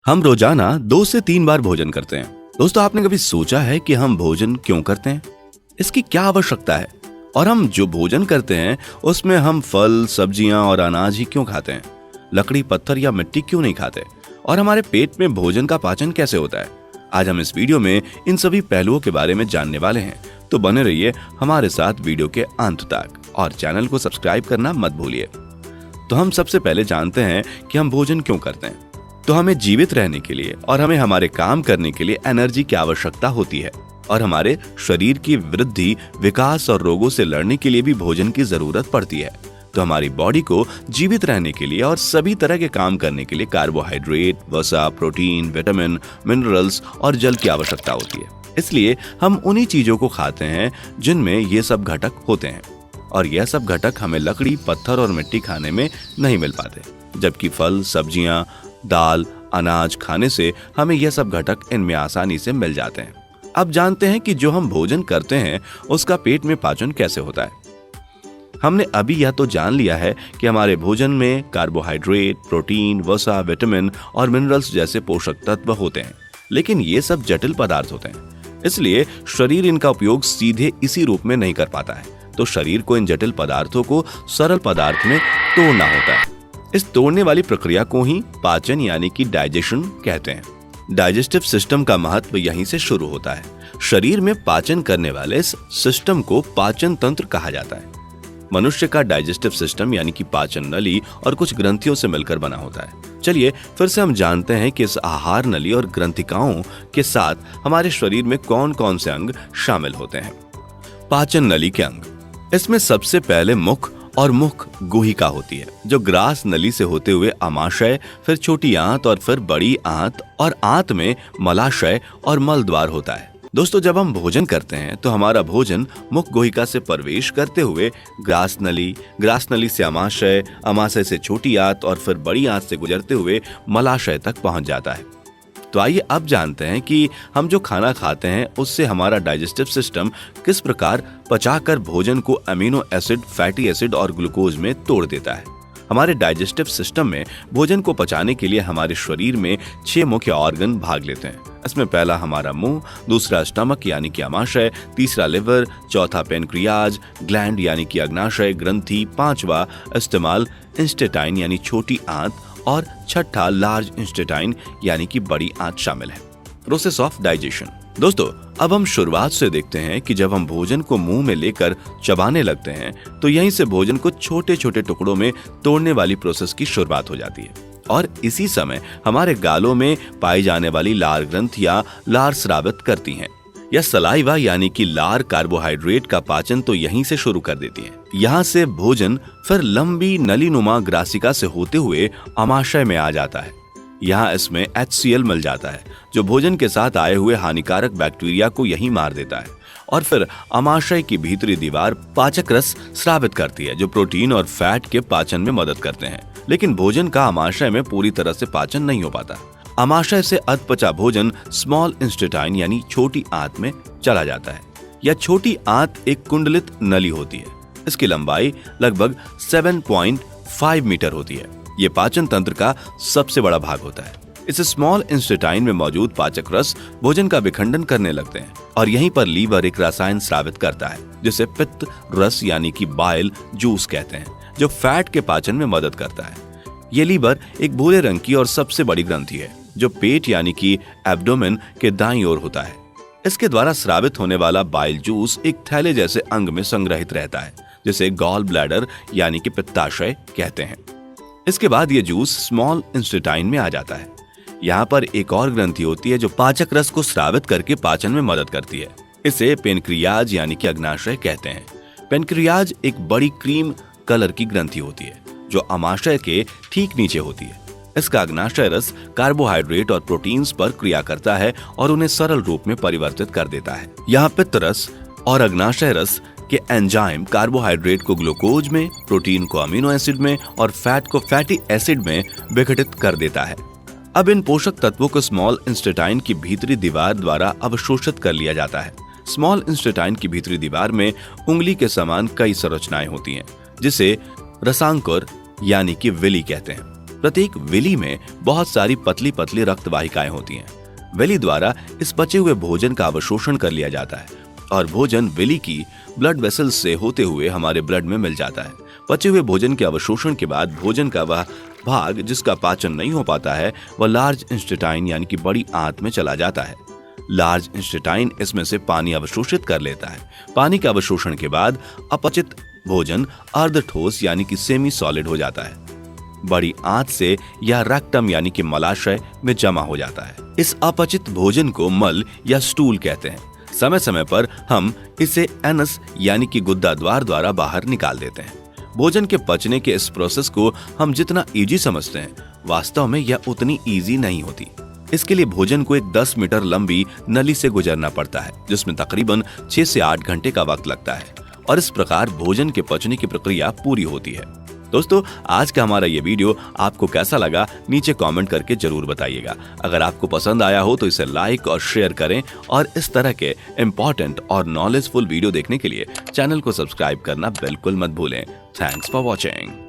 हम रोजाना 2 से 3 बार भोजन करते हैं। दोस्तों, आपने कभी सोचा है कि हम भोजन क्यों करते हैं? इसकी क्या आवश्यकता है? और हम जो भोजन करते हैं उसमें हम फल, सब्जियां और अनाज ही क्यों खाते हैं? लकड़ी, पत्थर या मिट्टी क्यों नहीं खाते? और हमारे पेट में भोजन का पाचन कैसे होता है? आज हम इस वीडियो में इन सभी पहलुओं के बारे में जानने वाले हैं, तो बने रहिए हमारे साथ वीडियो के अंत तक और चैनल को सब्सक्राइब करना मत भूलिए। तो हम सबसे पहले जानते हैं कि हम भोजन क्यों करते हैं। तो हमें जीवित रहने के लिए और हमें हमारे काम करने के लिए एनर्जी की आवश्यकता होती है, और हमारे शरीर की वृद्धि, विकास और रोगों से लड़ने के लिए भी भोजन की जरूरत पड़ती है। तो हमारी बॉडी को जीवित रहने के लिए और सभी तरह के काम करने के लिए कार्बोहाइड्रेट, वसा, प्रोटीन, विटामिन, मिनरल्स और जल की आवश्यकता होती है। इसलिए हम उन्हीं चीजों को खाते हैं जिनमें ये सब घटक होते हैं, और यह सब घटक हमें लकड़ी, पत्थर और मिट्टी खाने में नहीं मिल पाते, जबकि फल, सब्जियां, दाल, अनाज खाने से हमें यह सब घटक इनमें आसानी से मिल जाते हैं। अब जानते हैं कि जो हम भोजन करते हैं उसका पेट में पाचन कैसे होता है। हमने अभी यह तो जान लिया है कि हमारे भोजन में कार्बोहाइड्रेट, प्रोटीन, वसा, विटामिन और मिनरल्स जैसे पोषक तत्व होते हैं, लेकिन ये सब जटिल पदार्थ होते हैं, इसलिए शरीर इनका उपयोग सीधे इसी रूप में नहीं कर पाता है। तो शरीर को इन जटिल पदार्थों को सरल पदार्थ में तोड़ना होता है। इस तोड़ने वाली प्रक्रिया को ही पाचन यानी कि डाइजेशन कहते हैं। डाइजेस्टिव सिस्टम का महत्व यहीं से शुरू होता है। शरीर में पाचन करने वाले इस सिस्टम को पाचन तंत्र कहा जाता है। मनुष्य का डाइजेस्टिव सिस्टम यानी कि पाचन नली और कुछ ग्रंथियों से मिलकर बना होता है। चलिए फिर से हम जानते हैं कि इस आहार नली और ग्रंथिकाओं के साथ हमारे शरीर में कौन कौन से अंग शामिल होते हैं। पाचन नली के अंग, इसमें सबसे पहले मुख और मुख गुहिका होती है, जो ग्रास नली से होते हुए आमाशय, फिर छोटी आंत और फिर बड़ी आंत, और आंत में मलाशय और मल द्वार होता है। दोस्तों, जब हम भोजन करते हैं तो हमारा भोजन मुख गुहिका से प्रवेश करते हुए ग्रास नली से आमाशय, आमाशय से छोटी आंत और फिर बड़ी आंत से गुजरते हुए मलाशय तक पहुंच जाता है। तो आइए अब जानते हैं कि हम जो खाना खाते हैं उससे हमारा डाइजेस्टिव सिस्टम किस प्रकार पचाकर भोजन को अमीनो एसिड, फैटी एसिड और ग्लूकोज में तोड़ देता है। हमारे डाइजेस्टिव सिस्टम में भोजन को पचाने के लिए हमारे शरीर में 6 मुख्य ऑर्गन भाग लेते हैं। इसमें पहला हमारा मुंह, दूसरा स्टमक यानी कि आमाशय, तीसरा लिवर, चौथा पेनक्रियाज ग्लैंड यानी कि अग्नाशय ग्रंथि, पांचवा इस्तेमाल इंस्टेटाइन यानी छोटी आंत, और छठा लार्ज इंस्टेटाइन यानी कि बड़ी आंत शामिल है। Process of digestion. दोस्तों, अब हम शुरुआत से देखते हैं कि जब हम भोजन को मुंह में लेकर चबाने लगते हैं तो यहीं से भोजन को छोटे छोटे टुकड़ों में तोड़ने वाली प्रोसेस की शुरुआत हो जाती है, और इसी समय हमारे गालों में पाई जाने वाली लार ग्रंथियां लार स्रावित करती हैं। यह सलाइवा यानी कि लार कार्बोहाइड्रेट का पाचन तो यहीं से शुरू कर देती है। यहाँ से भोजन फिर लंबी नलीनुमा ग्रासिका से होते हुए आमाशय में आ जाता है। यहाँ इसमें HCl मिल जाता है, जो भोजन के साथ आए हुए हानिकारक बैक्टीरिया को यहीं मार देता है, और फिर आमाशय की भीतरी दीवार पाचक रस स्रावित करती है, जो प्रोटीन और फैट के पाचन में मदद करते हैं। लेकिन भोजन का आमाशय में पूरी तरह से पाचन नहीं हो पाता। आमाशय से अधपचा भोजन स्मॉल इंस्टेटाइन यानी छोटी आंत में चला जाता है। यह छोटी आंत एक कुंडलित नली होती है। इसकी लंबाई लगभग 7.5 मीटर होती है। ये पाचन तंत्र का सबसे बड़ा भाग होता है। इस स्मॉल इंस्टेटाइन में मौजूद पाचक रस भोजन का विखंडन करने लगते हैं, और यहीं पर लीवर एक रसायन स्रावित करता है जिसे पित्त रस यानी कि बाइल जूस कहते हैं, जो फैट के पाचन में मदद करता है। ये लीवर एक भूरे रंग की और सबसे बड़ी ग्रंथि है, जो पेट यानी कि एब्डोमेन के दाईं ओर होता है। इसके द्वारा स्रावित होने वाला बाइल जूस एक थैले जैसे अंग में संग्रहित रहता है, जिसे गॉल ब्लैडर यानी कि पित्ताशय कहते हैं। इसके बाद ये जूस स्मॉल इंस्टेटाइन में आ जाता है। यहाँ पर एक और ग्रंथि होती है जो पाचक रस को स्रावित करके पाचन में मदद करती है। इसे पेनक्रियाज यानी कि अग्नाशय कहते हैं। पेनक्रियाज एक बड़ी क्रीम कलर की ग्रंथि होती है जो आमाशय के ठीक नीचे होती है। इसका अग्नाशय रस कार्बोहाइड्रेट और प्रोटीन्स पर क्रिया करता है और उन्हें सरल रूप में परिवर्तित कर देता है। यहाँ पित्त रस और अग्नाशय रस के एंजाइम कार्बोहाइड्रेट को ग्लूकोज में, प्रोटीन को अमीनो एसिड में और फैट को फैटी एसिड में विघटित कर देता है। अब इन पोषक तत्वों को स्मॉल इंस्टेटाइन की भीतरी दीवार द्वारा अवशोषित कर लिया जाता है। स्मॉल इंस्टेटाइन की भीतरी दीवार में उंगली के समान कई संरचनाएं होती हैं, जिसे रसांकुर यानी कि विली कहते हैं। प्रत्येक विली में बहुत सारी पतली पतली रक्त वाहिकाएं होती हैं। विली द्वारा इस बचे हुए भोजन का अवशोषण कर लिया जाता है और भोजन विली की ब्लड वेसल्स से होते हुए हमारे ब्लड में मिल जाता है। बचे हुए भोजन के अवशोषण के बाद भोजन का वह भाग जिसका पाचन नहीं हो पाता है वह लार्ज इंटेस्टाइन यानी कि बड़ी आंत में चला जाता है। लार्ज इंटेस्टाइन इसमें से पानी अवशोषित कर लेता है। पानी के अवशोषण के बाद अपचित भोजन अर्ध ठोस यानी कि सेमी सॉलिड हो जाता है। बड़ी आंत से यह रेक्टम यानी कि मलाशय में जमा हो जाता है। इस अपचित भोजन को मल या स्टूल कहते हैं। समय समय पर हम इसे एनस यानी कि गुद्दा द्वार द्वारा बाहर निकाल देते हैं। भोजन के पचने के इस प्रोसेस को हम जितना इजी समझते हैं वास्तव में यह उतनी इजी नहीं होती। इसके लिए भोजन को एक 10 मीटर लंबी नली से गुजरना पड़ता है जिसमें तकरीबन 6 से 8 घंटे का वक्त लगता है और इस प्रकार भोजन के पचने की प्रक्रिया पूरी होती है। दोस्तों, आज का हमारा ये वीडियो आपको कैसा लगा नीचे कमेंट करके जरूर बताइएगा। अगर आपको पसंद आया हो तो इसे लाइक और शेयर करें और इस तरह के इंपॉर्टेंट और नॉलेजफुल वीडियो देखने के लिए चैनल को सब्सक्राइब करना बिल्कुल मत भूलें। Thanks for watching.